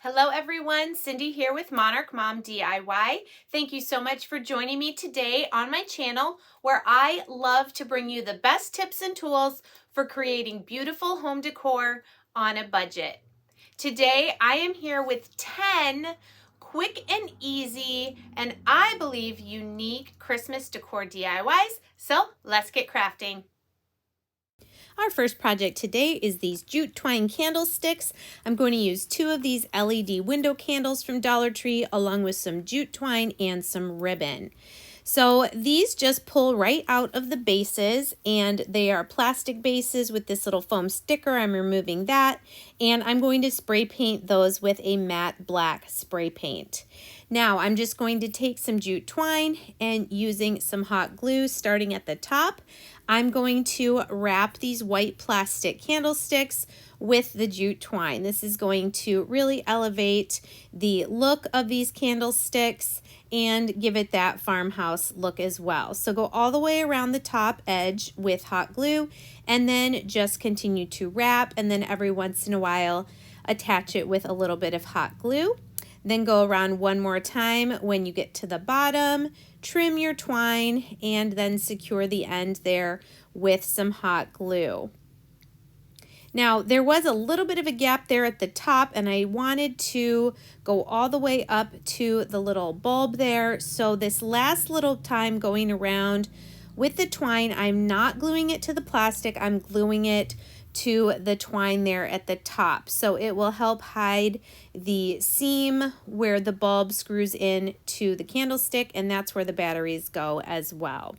Hello everyone, Cindy here with Monarch Mom DIY. Thank you so much for joining me today on my channel where I love to bring you the best tips and tools for creating beautiful home decor on a budget. Today I am here with 10 quick and easy and I believe unique Christmas decor DIYs. So let's get crafting. Our first project today is these Jute Twine candlesticks. I'm going to use 2 of these LED window candles from Dollar Tree along with some jute twine and some ribbon. So these just pull right out of the bases, and they are plastic bases with this little foam sticker. I'm removing that, and I'm going to spray paint those with a matte black spray paint. Now I'm just going to take some jute twine and using some hot glue starting at the top, I'm going to wrap these white plastic candlesticks with the jute twine. This is going to really elevate the look of these candlesticks and give it that farmhouse look as well. So go all the way around the top edge with hot glue and then just continue to wrap, and then every once in a while attach it with a little bit of hot glue. Then go around one more time. When you get to the bottom, trim your twine and then secure the end there with some hot glue. Now there was a little bit of a gap there at the top, and I wanted to go all the way up to the little bulb there. So this last little time going around with the twine, I'm not gluing it to the plastic, I'm gluing it to the twine there at the top. So it will help hide the seam where the bulb screws in to the candlestick, and that's where the batteries go as well.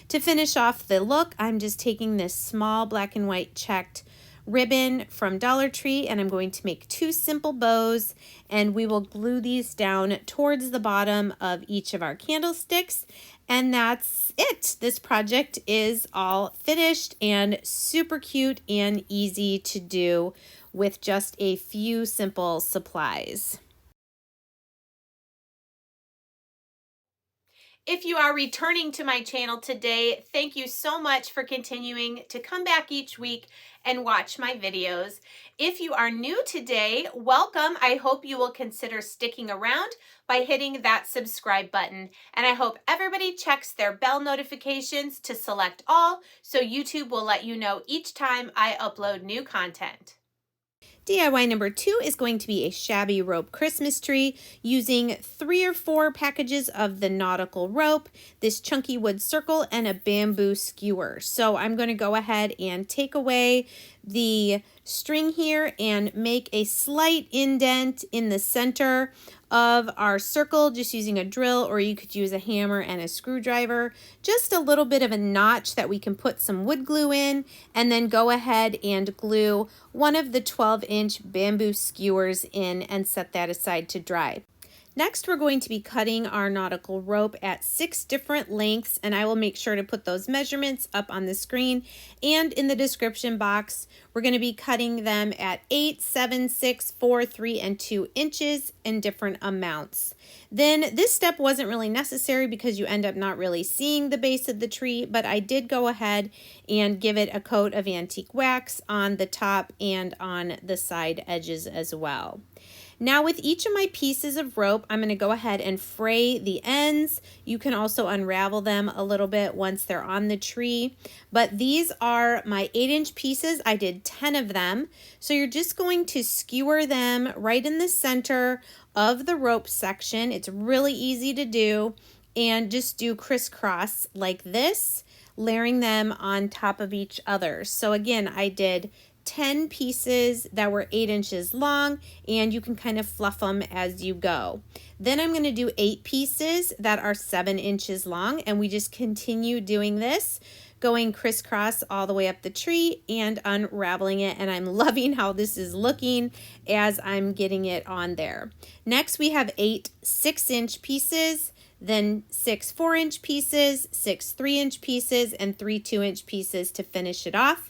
To finish off the look, I'm just taking this small black and white checked ribbon from Dollar Tree, and I'm going to make 2 simple bows, and we will glue these down towards the bottom of each of our candlesticks, and that's it. This project is all finished and super cute and easy to do with just a few simple supplies. If you are returning to my channel today, thank you so much for continuing to come back each week and watch my videos. If you are new today, welcome. I hope you will consider sticking around by hitting that subscribe button. And I hope everybody checks their bell notifications to select all so YouTube will let you know each time I upload new content. DIY number 2 is going to be a shabby rope Christmas tree using 3 or 4 packages of the nautical rope, this chunky wood circle, and a bamboo skewer. So I'm going to go ahead and take away the string here and make a slight indent in the center of our circle just using a drill, or you could use a hammer and a screwdriver. Just a little bit of a notch that we can put some wood glue in, and then go ahead and glue one of the 12-inch bamboo skewers in and set that aside to dry. Next, we're going to be cutting our nautical rope at 6 different lengths, and I will make sure to put those measurements up on the screen and in the description box. We're going to be cutting them at 8, 7, 6, 4, 3, and 2 inches in different amounts. Then this step wasn't really necessary because you end up not really seeing the base of the tree, but I did go ahead and give it a coat of antique wax on the top and on the side edges as well. Now with each of my pieces of rope, I'm going to go ahead and fray the ends. You can also unravel them a little bit once they're on the tree. But these are my 8-inch pieces. I did 10 of them. So you're just going to skewer them right in the center of the rope section. It's really easy to do. And just do crisscross like this, layering them on top of each other. So again, I did 10 pieces that were 8 inches long, and you can kind of fluff them as you go. Then I'm going to do 8 pieces that are 7 inches long, and we just continue doing this, going crisscross all the way up the tree and unraveling it, and I'm loving how this is looking as I'm getting it on there. Next, we have 8 6-inch pieces, then 6 4-inch pieces, 6 3-inch pieces, and 3 2-inch pieces to finish it off.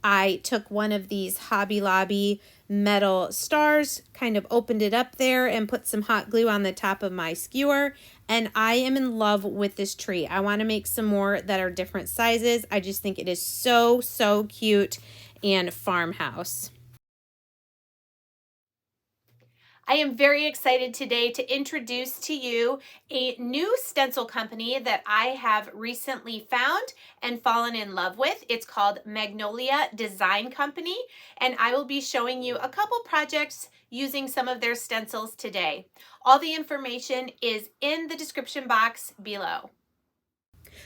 I took one of these Hobby Lobby metal stars, kind of opened it up there and put some hot glue on the top of my skewer, and I am in love with this tree. I want to make some more that are different sizes. I just think it is so, so cute and farmhouse. I am very excited today to introduce to you a new stencil company that I have recently found and fallen in love with. It's called Magnolia Design Company, and I will be showing you a couple projects using some of their stencils today. All the information is in the description box below.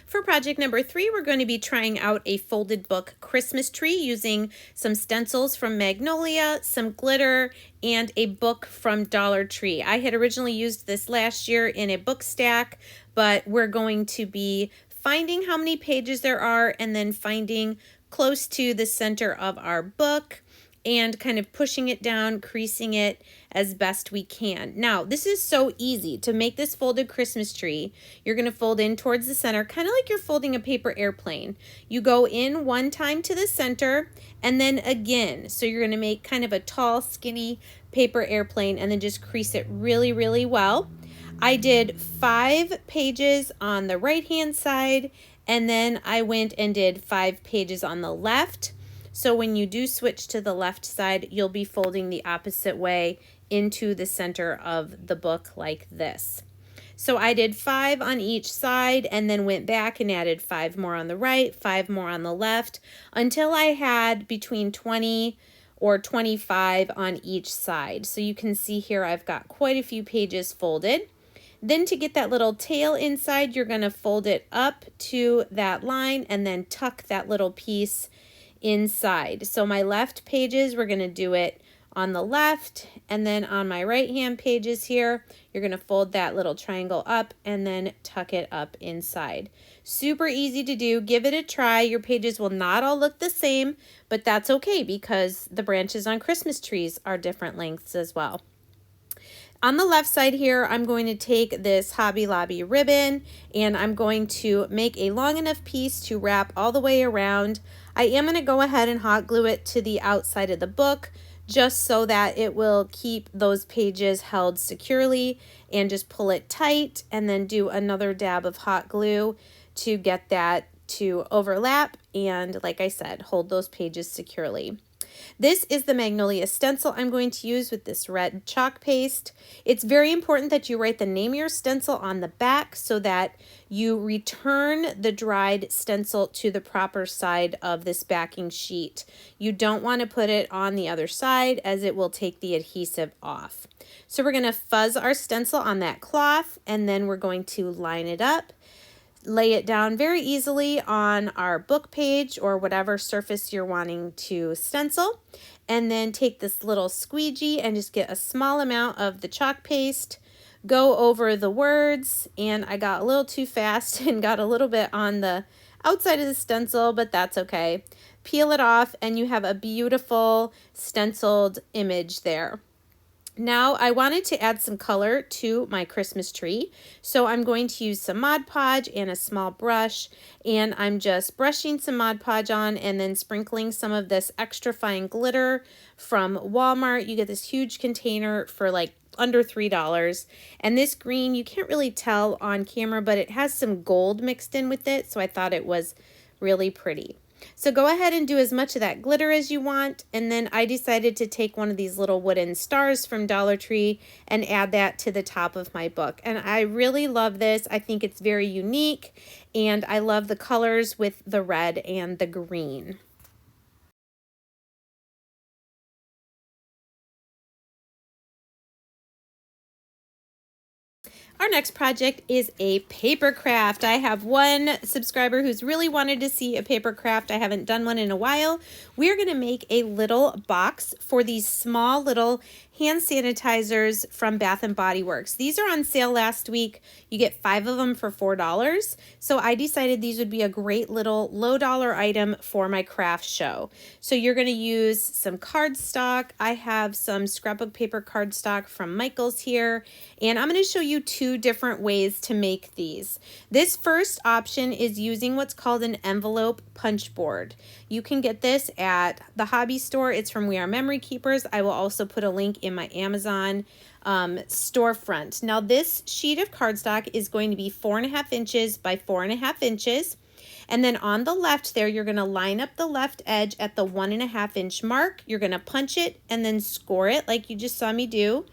For project number 3, we're going to be trying out a folded book Christmas tree using some stencils from Magnolia, some glitter, and a book from Dollar Tree. I had originally used this last year in a book stack, but we're going to be finding how many pages there are and then finding close to the center of our book and kind of pushing it down, creasing it as best we can. Now, this is so easy. To make this folded Christmas tree, you're going to fold in towards the center, kind of like you're folding a paper airplane. You go in one time to the center and then again. So you're going to make kind of a tall, skinny paper airplane and then just crease it really, really well. I did 5 pages on the right-hand side, and then I went and did 5 pages on the left. So when you do switch to the left side, you'll be folding the opposite way into the center of the book like this. So I did 5 on each side and then went back and added 5 more on the right, 5 more on the left, until I had between 20 or 25 on each side. So you can see here I've got quite a few pages folded. Then to get that little tail inside, you're going to fold it up to that line and then tuck that little piece inside. So my left pages, we're going to do it on the left, and then on my right hand pages here, you're going to fold that little triangle up and then tuck it up inside. Super easy to do. Give it a try. Your pages will not all look the same, but that's okay because the branches on Christmas trees are different lengths as well. On the left side here, I'm going to take this Hobby Lobby ribbon and I'm going to make a long enough piece to wrap all the way around. I am going to go ahead and hot glue it to the outside of the book just so that it will keep those pages held securely, and just pull it tight and then do another dab of hot glue to get that to overlap and, like I said, hold those pages securely. This is the Magnolia stencil I'm going to use with this red chalk paste. It's very important that you write the name of your stencil on the back so that you return the dried stencil to the proper side of this backing sheet. You don't want to put it on the other side as it will take the adhesive off. So we're going to fuzz our stencil on that cloth and then we're going to line it up. Lay it down very easily on our book page or whatever surface you're wanting to stencil, and then take this little squeegee and just get a small amount of the chalk paste, go over the words, and I got a little too fast and got a little bit on the outside of the stencil, but that's okay. Peel it off and you have a beautiful stenciled image there. Now I wanted to add some color to my Christmas tree, so I'm going to use some Mod Podge and a small brush, and I'm just brushing some Mod Podge on and then sprinkling some of this extra fine glitter from Walmart. You get this huge container for like under $3, and this green, you can't really tell on camera, but it has some gold mixed in with it, so I thought it was really pretty. So go ahead and do as much of that glitter as you want, and then I decided to take one of these little wooden stars from Dollar Tree and add that to the top of my book. And I really love this. I think it's very unique, and I love the colors with the red and the green. Our next project is a paper craft. I have one subscriber who's really wanted to see a paper craft. I haven't done one in a while. We're going to make a little box for these small little hand sanitizers from Bath & Body Works. These are on sale last week. You get 5 of them for $4. So I decided these would be a great little low dollar item for my craft show. So you're going to use some cardstock. I have some scrapbook paper cardstock from Michael's here, and I'm going to show you 2 different ways to make these. This first option is using what's called an envelope punch board. You can get this at the hobby store. It's from We Are Memory Keepers. I will also put a link in my Amazon storefront. Now this sheet of cardstock is going to be 4.5 inches by 4.5 inches. And then on the left there, you're going to line up the left edge at the 1.5 inch mark. You're going to punch it and then score it like you just saw me do.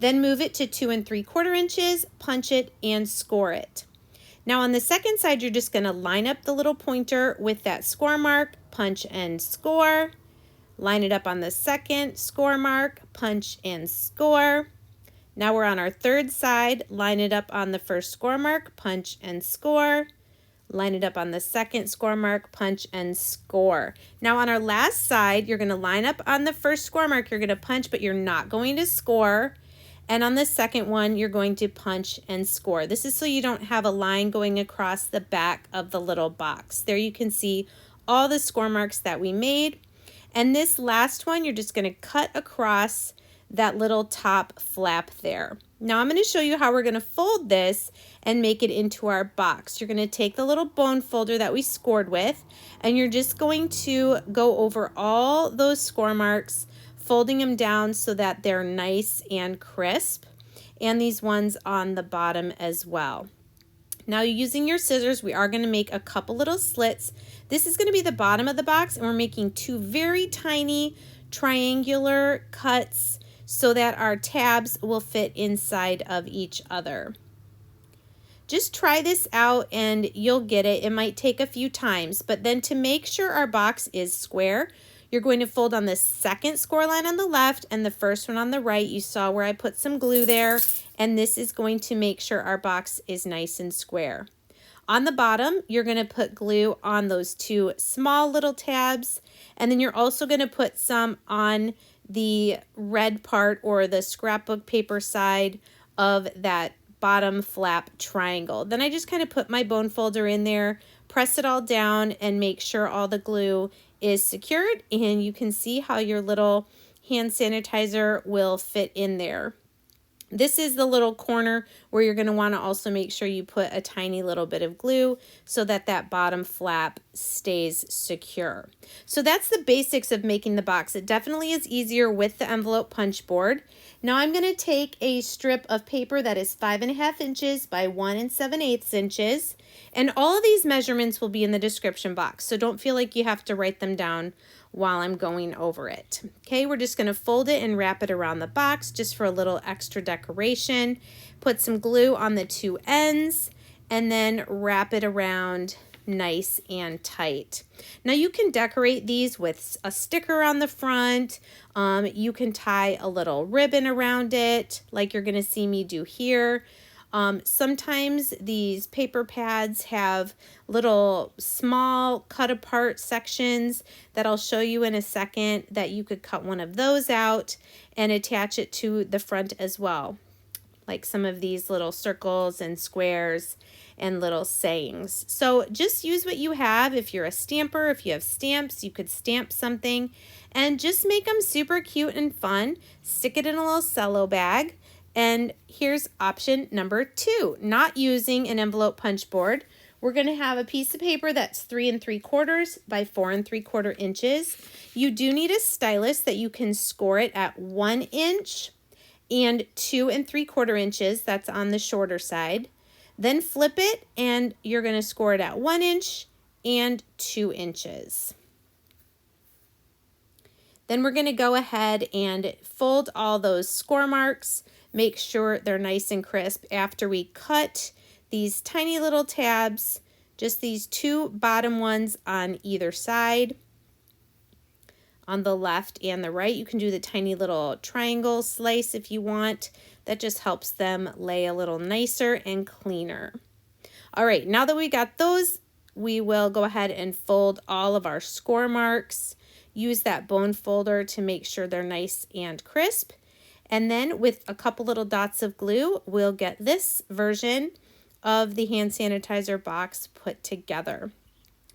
Then move it to 2 3/4 inches, punch it, and score it. Now on the second side, you're just going to line up the little pointer with that score mark, punch and score. Line it up on the second score mark, punch and score. Now we're on our third side, line it up on the first score mark, punch and score. Line it up on the second score mark, punch and score. Now on our last side, you're going to line up on the first score mark, you're going to punch, but you're not going to score. And on the second one, you're going to punch and score. This is so you don't have a line going across the back of the little box. There you can see all the score marks that we made. And this last one, you're just going to cut across that little top flap there. Now I'm going to show you how we're going to fold this and make it into our box. You're going to take the little bone folder that we scored with, and you're just going to go over all those score marks, folding them down so that they're nice and crisp, and these ones on the bottom as well. Now using your scissors, we are going to make a couple little slits. This is going to be the bottom of the box, and we're making 2 very tiny triangular cuts so that our tabs will fit inside of each other. Just try this out and you'll get it. It might take a few times, but then to make sure our box is square, you're going to fold on the second score line on the left and the first one on the right. You saw where I put some glue there, and this is going to make sure our box is nice and square. On the bottom, you're going to put glue on those 2 small little tabs, and then you're also going to put some on the red part or the scrapbook paper side of that bottom flap triangle. Then I just kind of put my bone folder in there, press it all down, and make sure all the glue is secured, and you can see how your little hand sanitizer will fit in there. This is the little corner where you're going to want to also make sure you put a tiny little bit of glue so that that bottom flap stays secure. So that's the basics of making the box. It definitely is easier with the envelope punch board. Now I'm going to take a strip of paper that is 5.5 inches by 1 7/8 inches, and all of these measurements will be in the description box, so don't feel like you have to write them down while I'm going over it. Okay, we're just going to fold it and wrap it around the box just for a little extra decoration. Put some glue on the 2 ends and then wrap it around nice and tight. Now you can decorate these with a sticker on the front. You can tie a little ribbon around it like you're going to see me do here. Sometimes these paper pads have little small cut apart sections that I'll show you in a second that you could cut one of those out and attach it to the front as well. Like some of these little circles and squares and little sayings. So just use what you have. If you're a stamper, if you have stamps, you could stamp something and just make them super cute and fun. Stick it in a little cello bag. And here's option number 2, not using an envelope punch board. We're going to have a piece of paper that's 3 3/4 by 4 3/4 inches. You do need a stylus that you can score it at 1 inch and 2 3/4 inches. That's on the shorter side. Then flip it and you're going to score it at 1 inch and 2 inches. Then we're going to go ahead and fold all those score marks. Make sure they're nice and crisp after we cut these tiny little tabs, just these 2 bottom ones on either side. On the left and the right, you can do the tiny little triangle slice if you want. That just helps them lay a little nicer and cleaner. All right, now that we got those, we will go ahead and fold all of our score marks. Use that bone folder to make sure they're nice and crisp. And then with a couple little dots of glue, we'll get this version of the hand sanitizer box put together.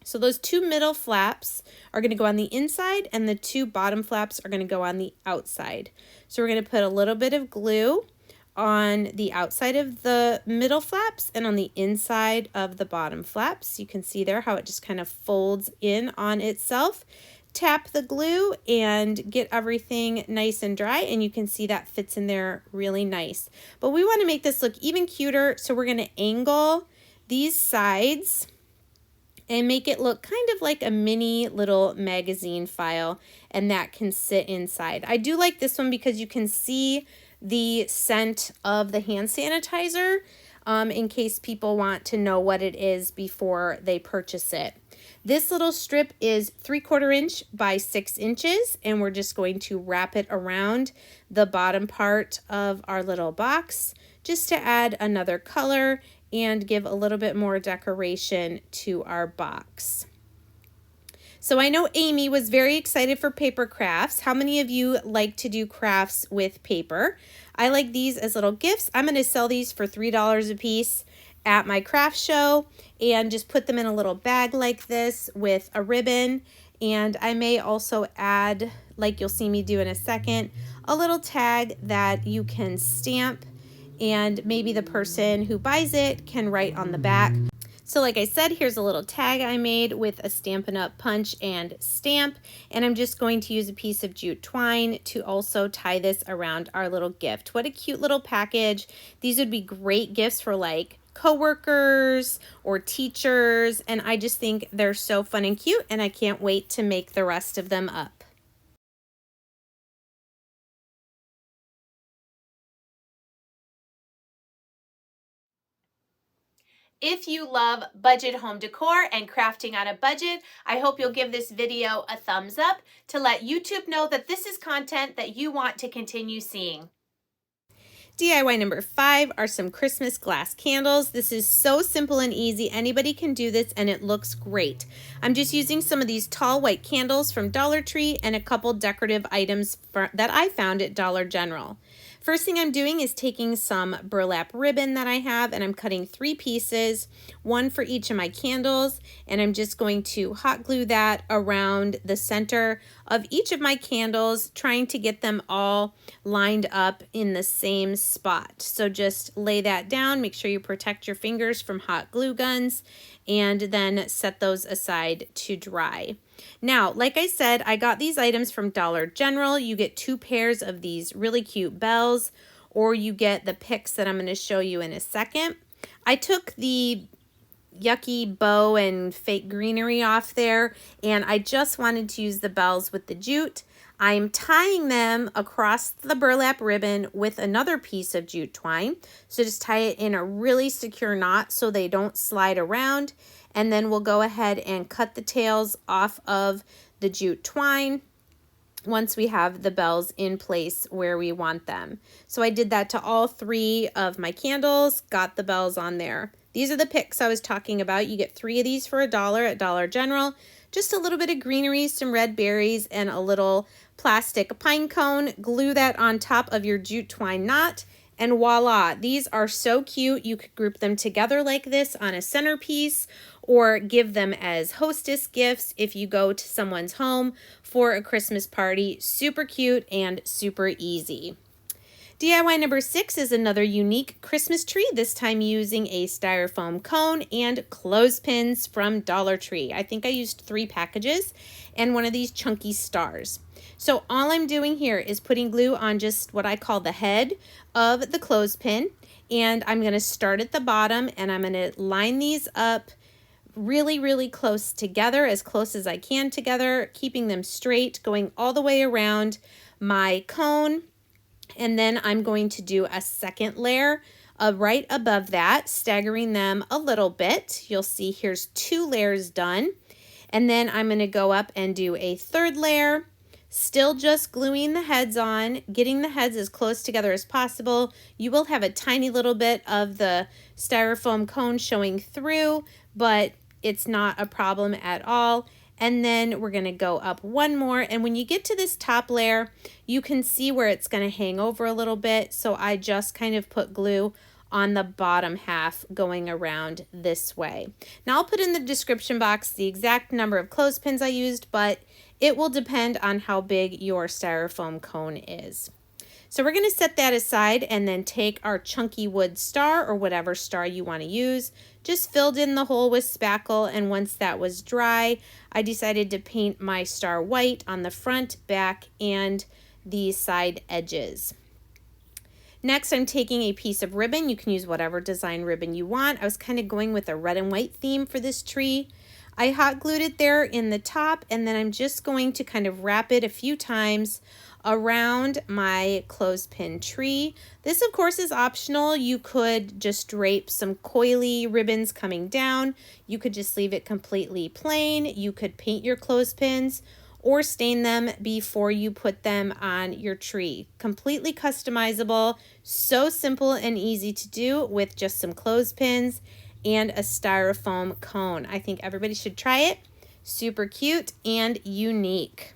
So those 2 middle flaps are going to go on the inside and the 2 bottom flaps are going to go on the outside. So we're going to put a little bit of glue on the outside of the middle flaps and on the inside of the bottom flaps. You can see there how it just kind of folds in on itself. Tap the glue and get everything nice and dry, and you can see that fits in there really nice. But we want to make this look even cuter, so we're going to angle these sides and make it look kind of like a mini little magazine file, and that can sit inside. I do like this one because you can see the scent of the hand sanitizer in case people want to know what it is before they purchase it. This little strip is 3/4 inch by 6 inches, and we're just going to wrap it around the bottom part of our little box just to add another color and give a little bit more decoration to our box. So I know Amy was very excited for paper crafts. How many of you like to do crafts with paper? I like these as little gifts. I'm going to sell these for $3 a piece at my craft show and just put them in a little bag like this with a ribbon. And I may also add, like you'll see me do in a second, a little tag that you can stamp, and maybe the person who buys it can write on the back. So like I said, here's a little tag I made with a Stampin' Up! Punch and stamp, and I'm just going to use a piece of jute twine to also tie this around our little gift. What a cute little package. These would be great gifts for like coworkers or teachers, and I just think they're so fun and cute, and I can't wait to make the rest of them up. If you love budget home decor and crafting on a budget, I hope you'll give this video a thumbs up to let YouTube know that this is content that you want to continue seeing. DIY number 5 are some Christmas glass candles. This is so simple and easy. Anybody can do this and it looks great. I'm just using some of these tall white candles from Dollar Tree and a couple decorative items that I found at Dollar General. First thing I'm doing is taking some burlap ribbon that I have, and I'm cutting 3 pieces, 1 for each of my candles, and I'm just going to hot glue that around the center of each of my candles, trying to get them all lined up in the same spot. So just lay that down, make sure you protect your fingers from hot glue guns, and then set those aside to dry. Now, like I said, I got these items from Dollar General. You get 2 pairs of these really cute bells, or you get the picks that I'm going to show you in a second. I took the yucky bow and fake greenery off there, and I just wanted to use the bells with the jute. I'm tying them across the burlap ribbon with another piece of jute twine. So just tie it in a really secure knot so they don't slide around. And then we'll go ahead and cut the tails off of the jute twine once we have the bells in place where we want them. So I did that to all 3 of my candles, got the bells on there. These are the picks I was talking about. You get 3 of these for $1 at Dollar General. Just a little bit of greenery, some red berries, and a little plastic pine cone. Glue that on top of your jute twine knot, and voila, these are so cute. You could group them together like this on a centerpiece, or give them as hostess gifts if you go to someone's home for a Christmas party. Super cute and super easy. DIY number 6 is another unique Christmas tree, this time using a styrofoam cone and clothespins from Dollar Tree. I think I used 3 packages and one of these chunky stars. So all I'm doing here is putting glue on just what I call the head of the clothespin, and I'm going to start at the bottom, and I'm going to line these up really close together, as close as I can together, keeping them straight, going all the way around my cone. And then I'm going to do a second layer right above that, staggering them a little bit. You'll see here's 2 layers done. And then I'm going to go up and do a 3rd layer, still just gluing the heads on, getting the heads as close together as possible. You will have a tiny little bit of the styrofoam cone showing through, but it's not a problem at all. And then we're going to go up 1 more, and when you get to this top layer, you can see where it's going to hang over a little bit, so I just kind of put glue on the bottom half going around this way. Now I'll put in the description box the exact number of clothespins I used, but it will depend on how big your styrofoam cone is. So we're going to set that aside and then take our chunky wood star, or whatever star you want to use. Just filled in the hole with spackle, and once that was dry, I decided to paint my star white on the front, back, and the side edges. Next, I'm taking a piece of ribbon. You can use whatever design ribbon you want. I was kind of going with a red and white theme for this tree. I hot glued it there in the top, and then I'm just going to kind of wrap it a few times around my clothespin tree. This of course is optional. You could just drape some coily ribbons coming down. You could just leave it completely plain. You could paint your clothespins or stain them before you put them on your tree. Completely customizable, so simple and easy to do with just some clothespins and a styrofoam cone. I think everybody should try it. Super cute and unique.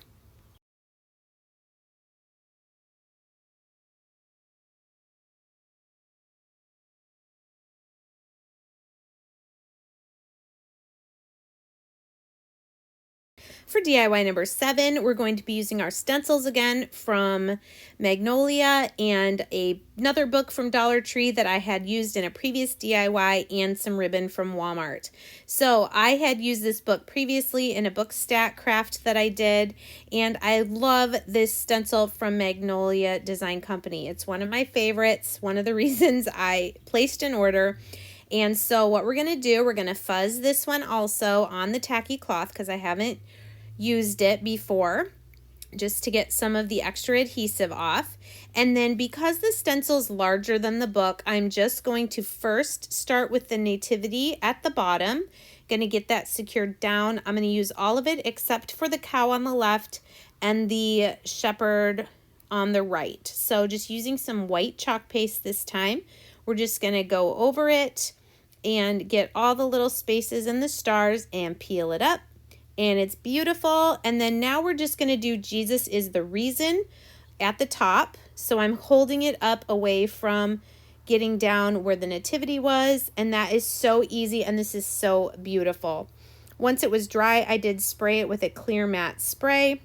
For DIY number 7, we're going to be using our stencils again from Magnolia and another book from Dollar Tree that I had used in a previous DIY and some ribbon from Walmart. So I had used this book previously in a book stack craft that I did, and I love this stencil from Magnolia Design Company. It's one of my favorites, one of the reasons I placed an order. And so what we're going to do, we're going to fuzz this one also on the tacky cloth because I haven't used it before, just to get some of the extra adhesive off. And then because the stencil's larger than the book, I'm just going to first start with the nativity at the bottom. Going to get that secured down. I'm going to use all of it except for the cow on the left and the shepherd on the right. So just using some white chalk paste this time. We're just going to go over it and get all the little spaces and the stars and peel it up. And it's beautiful. And then now we're just going to do Jesus is the reason at the top. So I'm holding it up away from getting down where the nativity was. And that is so easy. And this is so beautiful. Once it was dry, I did spray it with a clear matte spray.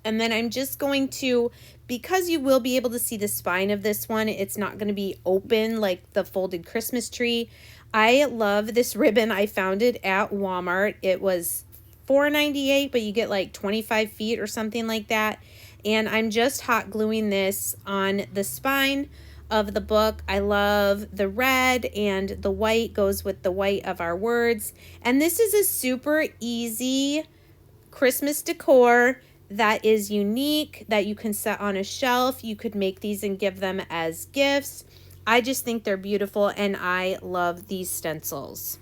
And then I'm just going to, because you will be able to see the spine of this one, it's not going to be open like the folded Christmas tree. I love this ribbon. I found it at Walmart. It was $4.98, but you get like 25 feet or something like that. And I'm just hot gluing this on the spine of the book. I love the red, and the white goes with the white of our words. And this is a super easy Christmas decor that is unique, that you can set on a shelf. You could make these and give them as gifts. I just think they're beautiful, and I love these stencils.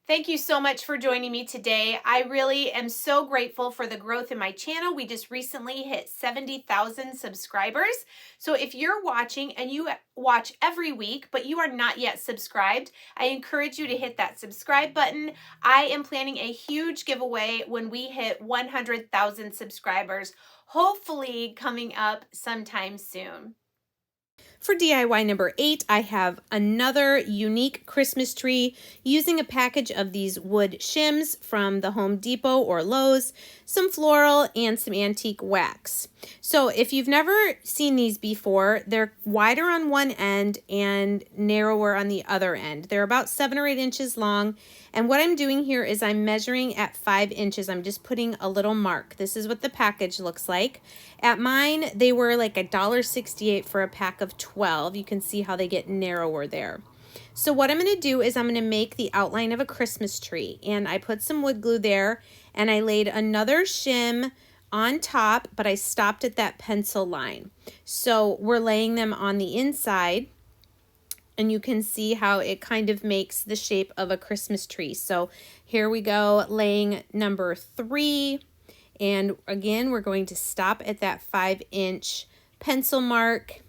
Thank you so much for joining me today. I really am so grateful for the growth in my channel. We just recently hit 70,000 subscribers. So if you're watching and you watch every week, but you are not yet subscribed, I encourage you to hit that subscribe button. I am planning a huge giveaway when we hit 100,000 subscribers, hopefully coming up sometime soon. For DIY number 8, I have another unique Christmas tree using a package of these wood shims from the Home Depot or Lowe's, some floral, and some antique wax. So if you've never seen these before, they're wider on one end and narrower on the other end. They're about 7 or 8 inches long. And what I'm doing here is I'm measuring at 5 inches. I'm just putting a little mark. This is what the package looks like. At mine, they were like $1.68 for a pack of 12. You can see how they get narrower there. So what I'm going to do is I'm going to make the outline of a Christmas tree. And I put some wood glue there, and I laid another shim on top, but I stopped at that pencil line. So we're laying them on the inside, and you can see how it kind of makes the shape of a Christmas tree. So here we go, laying number 3. And again, we're going to stop at that 5-inch pencil mark.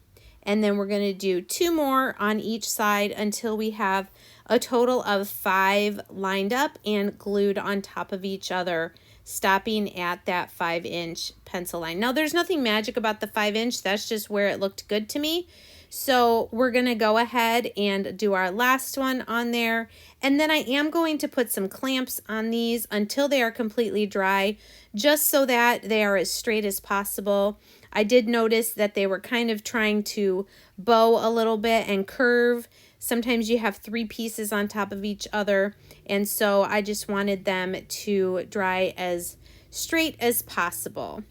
And then we're going to do 2 more on each side until we have a total of 5 lined up and glued on top of each other, stopping at that 5-inch pencil line. Now, there's nothing magic about the 5-inch. That's just where it looked good to me. So we're going to go ahead and do our last one on there. And then I am going to put some clamps on these until they are completely dry, just so that they are as straight as possible. I did notice that they were kind of trying to bow a little bit and curve. Sometimes you have 3 pieces on top of each other. And so I just wanted them to dry as straight as possible.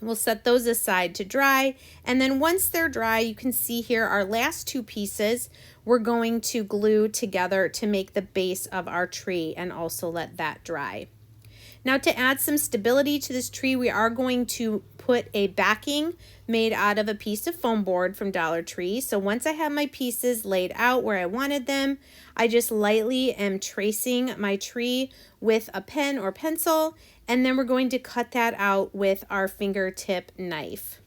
We'll set those aside to dry, and then once they're dry, you can see here our last 2 pieces we're going to glue together to make the base of our tree, and also let that dry. Now to add some stability to this tree, we are going to put a backing made out of a piece of foam board from Dollar Tree. So once I have my pieces laid out where I wanted them, I just lightly am tracing my tree with a pen or pencil, and then we're going to cut that out with our fingertip knife.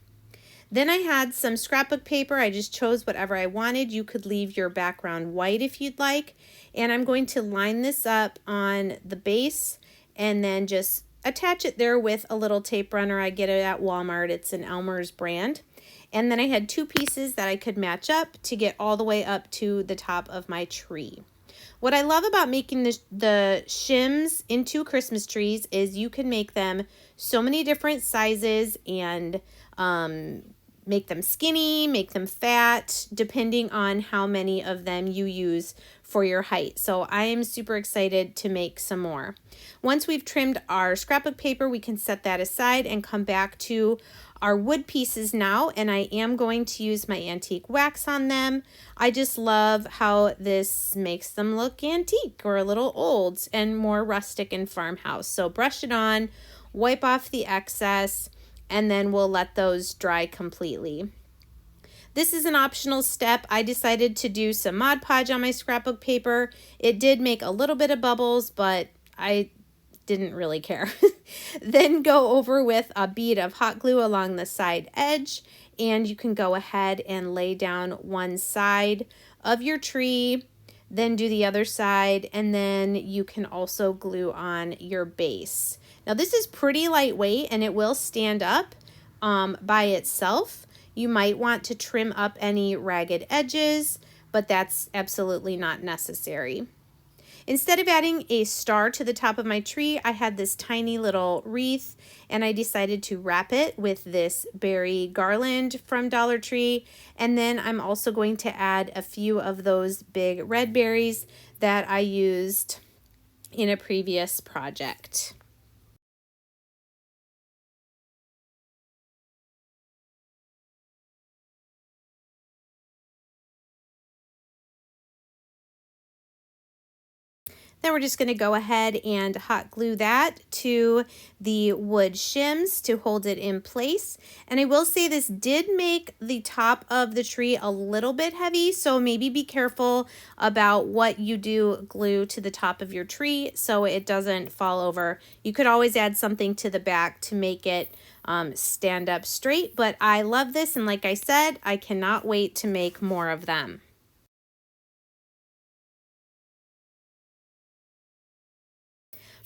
Then I had some scrapbook paper. I just chose whatever I wanted. You could leave your background white if you'd like. And I'm going to line this up on the base and then just attach it there with a little tape runner. I get it at Walmart. It's an Elmer's brand. And then I had 2 pieces that I could match up to get all the way up to the top of my tree. What I love about making the shims into Christmas trees is you can make them so many different sizes and make them skinny, make them fat, depending on how many of them you use for your height. So I am super excited to make some more. Once we've trimmed our scrapbook paper, we can set that aside and come back to our wood pieces now, and I am going to use my antique wax on them. I just love how this makes them look antique or a little old and more rustic and farmhouse. So brush it on, wipe off the excess, and then we'll let those dry completely. This is an optional step. I decided to do some Mod Podge on my scrapbook paper. It did make a little bit of bubbles, but I didn't really care. Then go over with a bead of hot glue along the side edge, and you can go ahead and lay down one side of your tree, then do the other side, and then you can also glue on your base. Now this is pretty lightweight and it will stand up by itself. You might want to trim up any ragged edges, but that's absolutely not necessary. Instead of adding a star to the top of my tree, I had this tiny little wreath, and I decided to wrap it with this berry garland from Dollar Tree. And then I'm also going to add a few of those big red berries that I used in a previous project. Then we're just going to go ahead and hot glue that to the wood shims to hold it in place. And I will say this did make the top of the tree a little bit heavy, so maybe be careful about what you do glue to the top of your tree so it doesn't fall over. You could always add something to the back to make it stand up straight, but I love this, and like I said, I cannot wait to make more of them.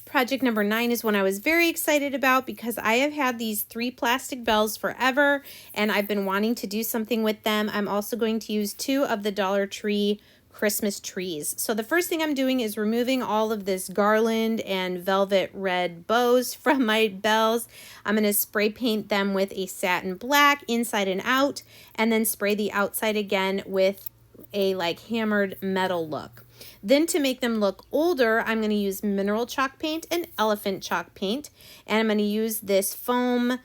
Project number 9 is one I was very excited about because I have had these 3 plastic bells forever and I've been wanting to do something with them. I'm also going to use 2 of the Dollar Tree Christmas trees. So the first thing I'm doing is removing all of this garland and velvet red bows from my bells. I'm going to spray paint them with a satin black inside and out, and then spray the outside again with a like hammered metal look. Then to make them look older, I'm going to use mineral chalk paint and elephant chalk paint. And I'm going to use this foam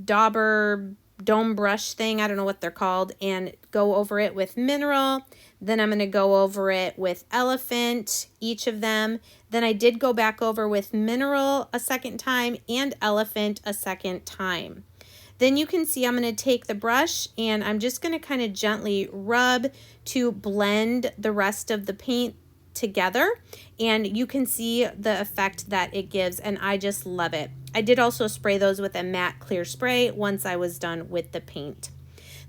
dauber dome brush thing, I don't know what they're called, and go over it with mineral. Then I'm going to go over it with elephant, each of them. Then I did go back over with mineral a second time and elephant a second time. Then you can see I'm going to take the brush and I'm just going to kind of gently rub to blend the rest of the paint together, and you can see the effect that it gives, and I just love it. I did also spray those with a matte clear spray once I was done with the paint.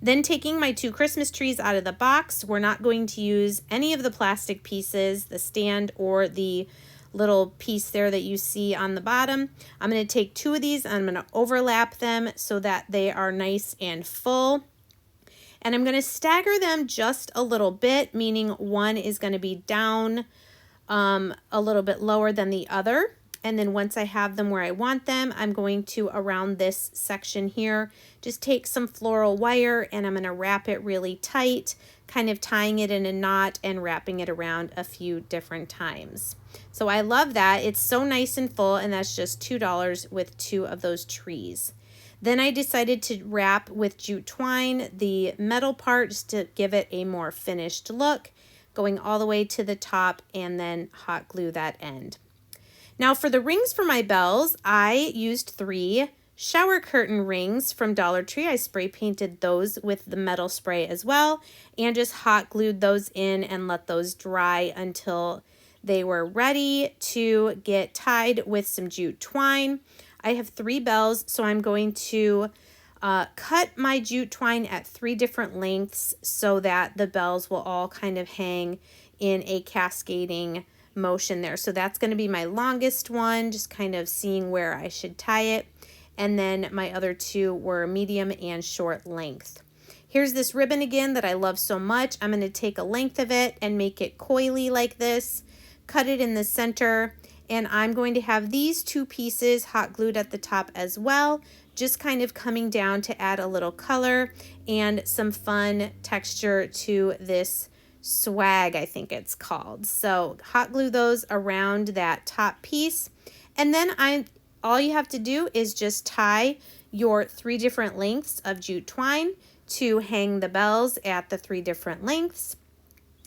Then taking my 2 Christmas trees out of the box, we're not going to use any of the plastic pieces, the stand or the little piece there that you see on the bottom. I'm going to take 2 of these and I'm going to overlap them so that they are nice and full. And I'm going to stagger them just a little bit, meaning one is going to be down a little bit lower than the other. And then once I have them where I want them, I'm going to, around this section here, just take some floral wire and I'm going to wrap it really tight, kind of tying it in a knot and wrapping it around a few different times. So I love that. It's so nice and full, and that's just $2 with 2 of those trees. Then I decided to wrap with jute twine the metal part just to give it a more finished look, going all the way to the top, and then hot glue that end. Now for the rings for my bells, I used 3 shower curtain rings from Dollar Tree. I spray painted those with the metal spray as well and just hot glued those in and let those dry until they were ready to get tied with some jute twine. I have 3 bells, so I'm going to cut my jute twine at 3 different lengths so that the bells will all kind of hang in a cascading motion there. So that's going to be my longest one, just kind of seeing where I should tie it. And then my other 2 were medium and short length. Here's this ribbon again that I love so much. I'm going to take a length of it and make it coily like this, cut it in the center, and I'm going to have these 2 pieces hot glued at the top as well, just kind of coming down to add a little color and some fun texture to this swag, I think it's called. So hot glue those around that top piece, and then all you have to do is just tie your 3 different lengths of jute twine to hang the bells at the 3 different lengths,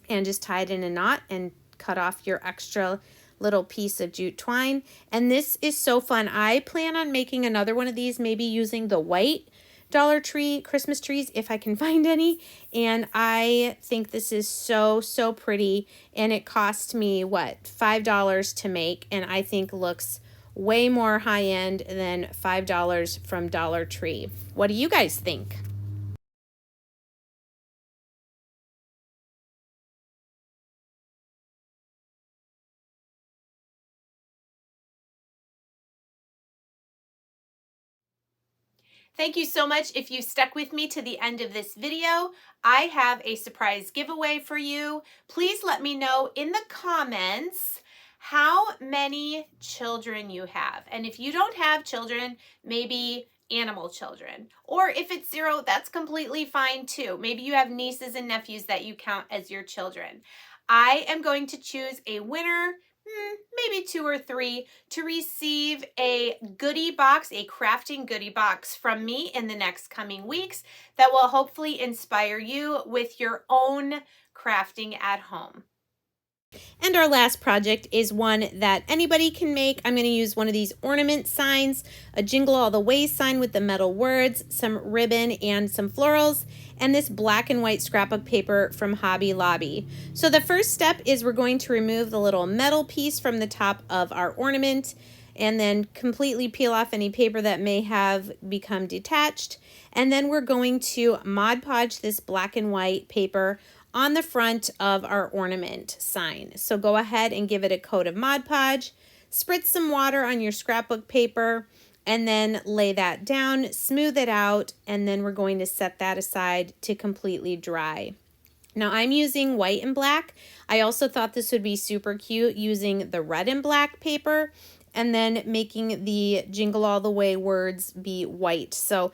and just tie it in a knot and cut off your extra little piece of jute twine. And this is so fun. I plan on making another one of these, maybe using the white Dollar Tree Christmas trees if I can find any. And I think this is so pretty, and it cost me what, $5 to make, and I think looks way more high-end than $5 from Dollar Tree. What do you guys think? Thank you so much if you stuck with me to the end of this video. I have a surprise giveaway for you. Please let me know in the comments how many children you have. And if you don't have children, maybe animal children. Or if it's 0, that's completely fine too. Maybe you have nieces and nephews that you count as your children. I am going to choose a winner, maybe 2 or 3, to receive a goodie box, a crafting goodie box from me in the next coming weeks that will hopefully inspire you with your own crafting at home. And our last project is one that anybody can make. I'm going to use one of these ornament signs, a Jingle All the Way sign with the metal words, some ribbon and some florals, and this black and white scrapbook paper from Hobby Lobby. So the first step is we're going to remove the little metal piece from the top of our ornament and then completely peel off any paper that may have become detached. And then we're going to Mod Podge this black and white paper on the front of our ornament sign. So go ahead and give it a coat of Mod Podge, spritz some water on your scrapbook paper, and then lay that down, smooth it out, and then we're going to set that aside to completely dry. Now I'm using white and black. I also thought this would be super cute using the red and black paper and then making the Jingle All the Way words be white. So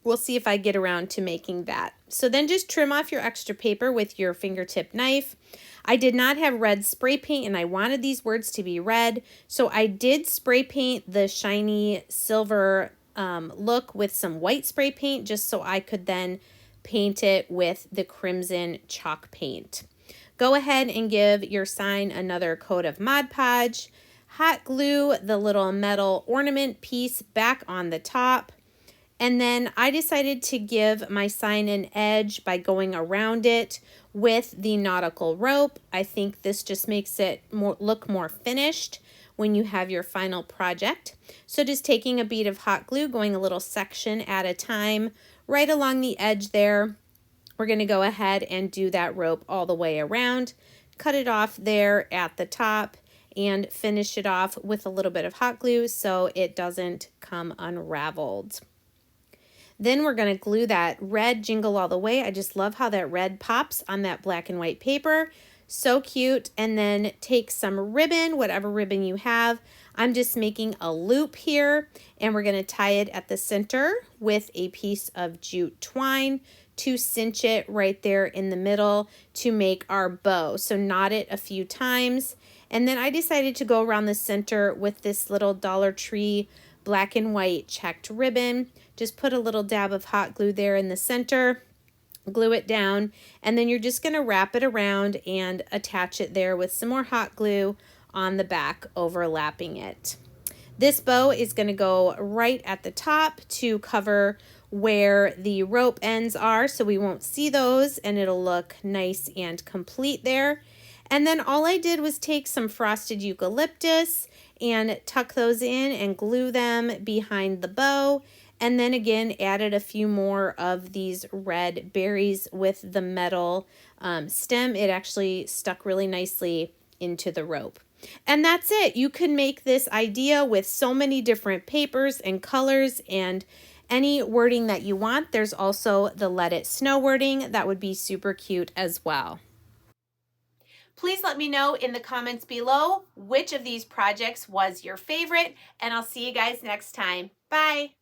we'll see if I get around to making that. So then just trim off your extra paper with your fingertip knife. I did not have red spray paint and I wanted these words to be red. So I did spray paint the shiny silver look with some white spray paint just so I could then paint it with the crimson chalk paint. Go ahead and give your sign another coat of Mod Podge. Hot glue the little metal ornament piece back on the top. And then I decided to give my sign an edge by going around it with the nautical rope. I think this just makes it look more finished when you have your final project. So just taking a bead of hot glue, going a little section at a time, right along the edge there. We're going to go ahead and do that rope all the way around, cut it off there at the top, and finish it off with a little bit of hot glue so it doesn't come unraveled. Then we're going to glue that red Jingle All the Way. I just love how that red pops on that black and white paper. So cute. And then take some ribbon, whatever ribbon you have. I'm just making a loop here, and we're going to tie it at the center with a piece of jute twine to cinch it right there in the middle to make our bow. So knot it a few times. And then I decided to go around the center with this little Dollar Tree black and white checked ribbon. Just put a little dab of hot glue there in the center, glue it down, and then you're just going to wrap it around and attach it there with some more hot glue on the back overlapping it. This bow is going to go right at the top to cover where the rope ends are, so we won't see those, and it'll look nice and complete there. And then all I did was take some frosted eucalyptus and tuck those in and glue them behind the bow. And then again, added a few more of these red berries with the metal stem. It actually stuck really nicely into the rope. And that's it. You can make this idea with so many different papers and colors and any wording that you want. There's also the Let It Snow wording. That would be super cute as well. Please let me know in the comments below which of these projects was your favorite, and I'll see you guys next time. Bye.